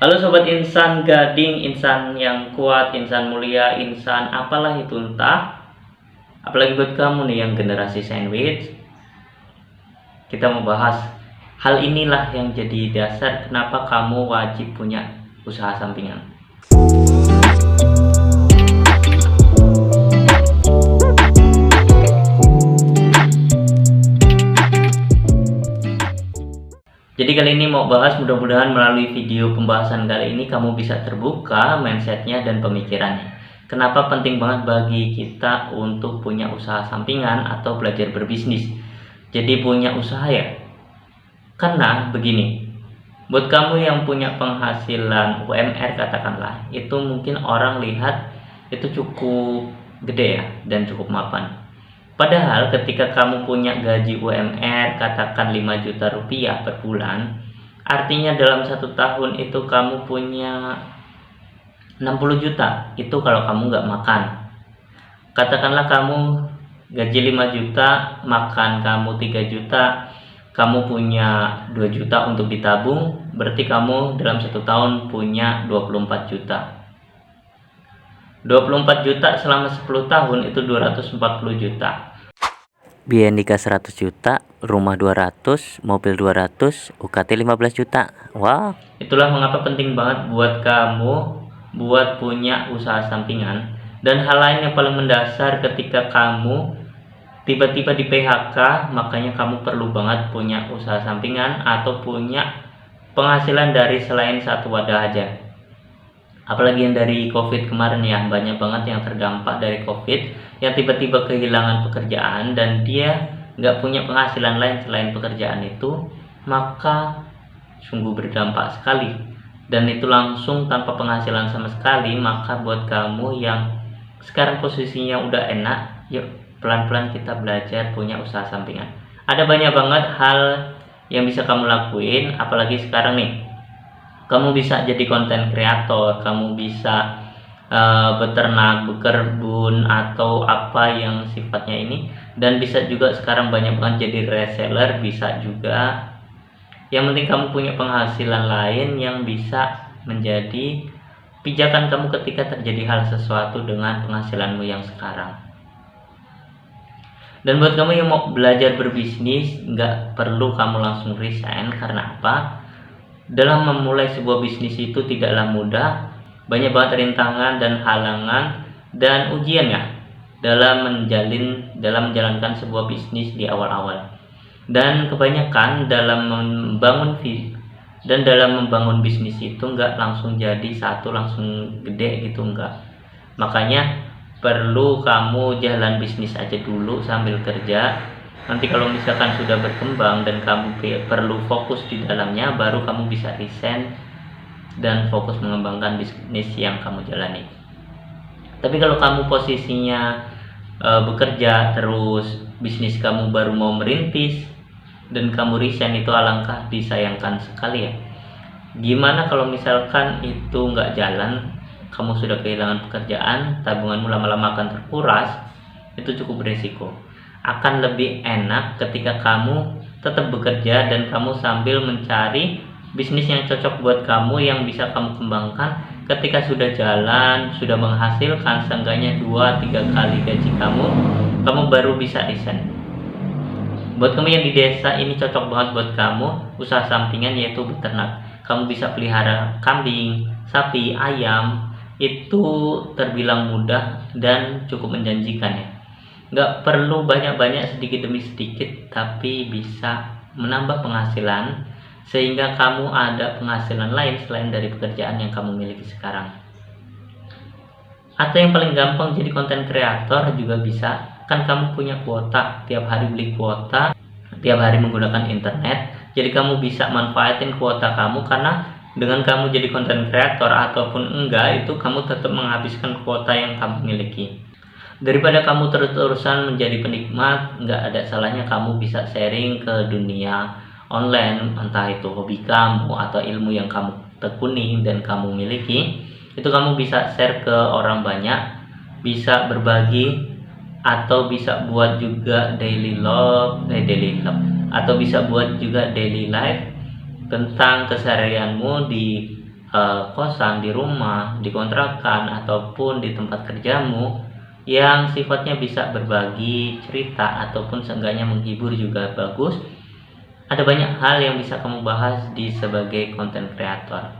Halo sobat insan gading, insan yang kuat, insan mulia, insan apalah itu entah. Apalagi buat kamu nih yang generasi sandwich. Kita mau bahas hal inilah yang jadi dasar kenapa kamu wajib punya usaha sampingan. Jadi kali ini mau bahas, mudah-mudahan melalui video pembahasan kali ini kamu bisa terbuka mindsetnya dan pemikirannya. Kenapa penting banget bagi kita untuk punya usaha sampingan atau belajar berbisnis. Jadi punya usaha ya. Karena begini, buat kamu yang punya penghasilan UMR katakanlah, itu mungkin orang lihat itu cukup gede ya dan cukup mapan. Padahal ketika kamu punya gaji UMR katakan 5 juta rupiah per bulan, artinya dalam 1 tahun itu kamu punya 60 juta. Itu kalau kamu nggak makan. Katakanlah kamu gaji 5 juta, makan kamu 3 juta, kamu punya 2 juta untuk ditabung, berarti kamu dalam 1 tahun punya 24 juta. 24 juta selama 10 tahun itu 240 juta. Biaya nikah 100 juta, rumah 200, mobil 200, UKT 15 juta. Wow. Itulah mengapa penting banget buat kamu buat punya usaha sampingan. Dan hal lain yang paling mendasar ketika kamu tiba-tiba di PHK, makanya kamu perlu banget punya usaha sampingan atau punya penghasilan dari selain satu wadah aja. Apalagi yang dari COVID kemarin ya, banyak banget yang terdampak dari COVID, yang tiba-tiba kehilangan pekerjaan dan dia nggak punya penghasilan lain selain pekerjaan itu, maka sungguh berdampak sekali. Dan itu langsung tanpa penghasilan sama sekali. Maka buat kamu yang sekarang posisinya udah enak, yuk pelan-pelan kita belajar punya usaha sampingan. Ada banyak banget hal yang bisa kamu lakuin, apalagi sekarang nih. Kamu bisa jadi konten kreator, kamu bisa beternak, berkebun, atau apa yang sifatnya ini. Dan bisa juga sekarang banyak banget jadi reseller, bisa juga. Yang penting kamu punya penghasilan lain yang bisa menjadi pijakan kamu ketika terjadi hal sesuatu dengan penghasilanmu yang sekarang. Dan buat kamu yang mau belajar berbisnis, nggak perlu kamu langsung resign. Karena apa? Dalam memulai sebuah bisnis itu tidaklah mudah, banyak banget rintangan dan halangan dan ujian ya dalam menjalankan sebuah bisnis di awal-awal. Dan kebanyakan dalam membangun bisnis itu nggak langsung jadi satu langsung gede gitu, enggak. Makanya perlu kamu jalan bisnis aja dulu sambil kerja. Nanti kalau misalkan sudah berkembang dan kamu perlu fokus di dalamnya, baru kamu bisa resign dan fokus mengembangkan bisnis yang kamu jalani. Tapi kalau kamu posisinya bekerja terus, bisnis kamu baru mau merintis dan kamu resign, itu alangkah disayangkan sekali ya. Gimana kalau misalkan itu nggak jalan, kamu sudah kehilangan pekerjaan, tabunganmu lama-lama akan terkuras, itu cukup berisiko. Akan lebih enak ketika kamu tetap bekerja dan kamu sambil mencari bisnis yang cocok buat kamu, yang bisa kamu kembangkan. Ketika sudah jalan, sudah menghasilkan seenggaknya 2-3 kali gaji kamu baru bisa resign. Buat kamu yang di desa, ini cocok banget buat kamu usaha sampingan, yaitu beternak. Kamu bisa pelihara kambing, sapi, ayam. Itu terbilang mudah dan cukup menjanjikan ya. Nggak perlu banyak-banyak, sedikit demi sedikit, tapi bisa menambah penghasilan sehingga kamu ada penghasilan lain selain dari pekerjaan yang kamu miliki sekarang. Atau yang paling gampang, jadi konten kreator juga bisa. Kan kamu punya kuota, tiap hari beli kuota, tiap hari menggunakan internet. Jadi kamu bisa manfaatin kuota kamu, karena dengan kamu jadi konten kreator ataupun enggak, itu kamu tetap menghabiskan kuota yang kamu miliki. Daripada kamu terus-terusan menjadi penikmat, nggak ada salahnya kamu bisa sharing ke dunia online, entah itu hobi kamu atau ilmu yang kamu tekuni dan kamu miliki. Itu kamu bisa share ke orang banyak, bisa berbagi, atau bisa buat juga daily log, atau bisa buat juga daily life tentang keseharianmu di kosan, di rumah, di kontrakan, ataupun di tempat kerjamu yang sifatnya bisa berbagi cerita ataupun seenggaknya menghibur juga bagus. Ada banyak hal yang bisa kamu bahas di sebagai konten kreator.